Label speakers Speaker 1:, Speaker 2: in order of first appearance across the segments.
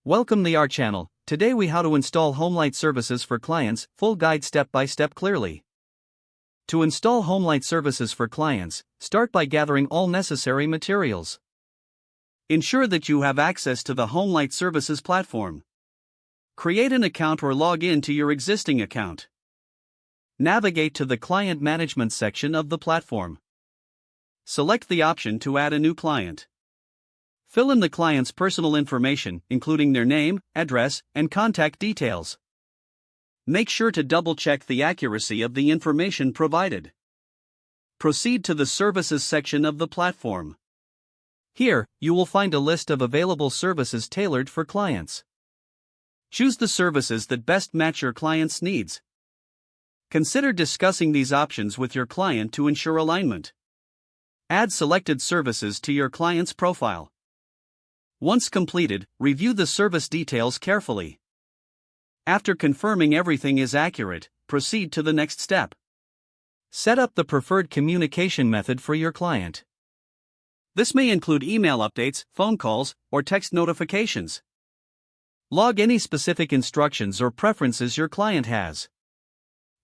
Speaker 1: Welcome to our channel. Today we how to install HomeLight Services for clients, full guide step by step clearly. To install HomeLight Services for clients, start by gathering all necessary materials. Ensure that you have access to the HomeLight Services platform. Create an account or log in to your existing account. Navigate to the Client Management section of the platform. Select the option to add a new client. Fill in the client's personal information, including their name, address, and contact details. Make sure to double-check the accuracy of the information provided. Proceed to the Services section of the platform. Here, you will find a list of available services tailored for clients. Choose the services that best match your client's needs. Consider discussing these options with your client to ensure alignment. Add selected services to your client's profile. Once completed, review the service details carefully. After confirming everything is accurate, proceed to the next step. Set up the preferred communication method for your client. This may include email updates, phone calls, or text notifications. Log any specific instructions or preferences your client has.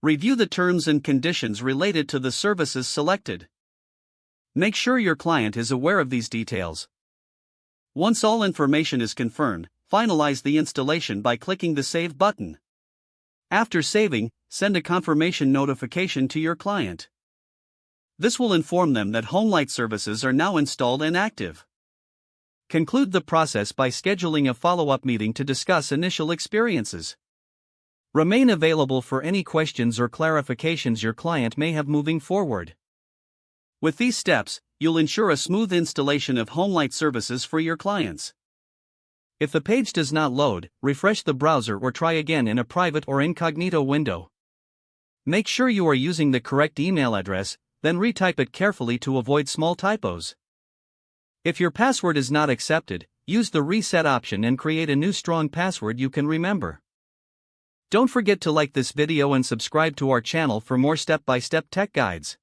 Speaker 1: Review the terms and conditions related to the services selected. Make sure your client is aware of these details. Once all information is confirmed, finalize the installation by clicking the Save button. After saving, send a confirmation notification to your client. This will inform them that HomeLight Services are now installed and active. Conclude the process by scheduling a follow-up meeting to discuss initial experiences. Remain available for any questions or clarifications your client may have moving forward. With these steps, you'll ensure a smooth installation of HomeLight Services for your clients. If the page does not load, refresh the browser or try again in a private or incognito window. Make sure you are using the correct email address, then retype it carefully to avoid small typos. If your password is not accepted, use the reset option and create a new strong password you can remember. Don't forget to like this video and subscribe to our channel for more step-by-step tech guides.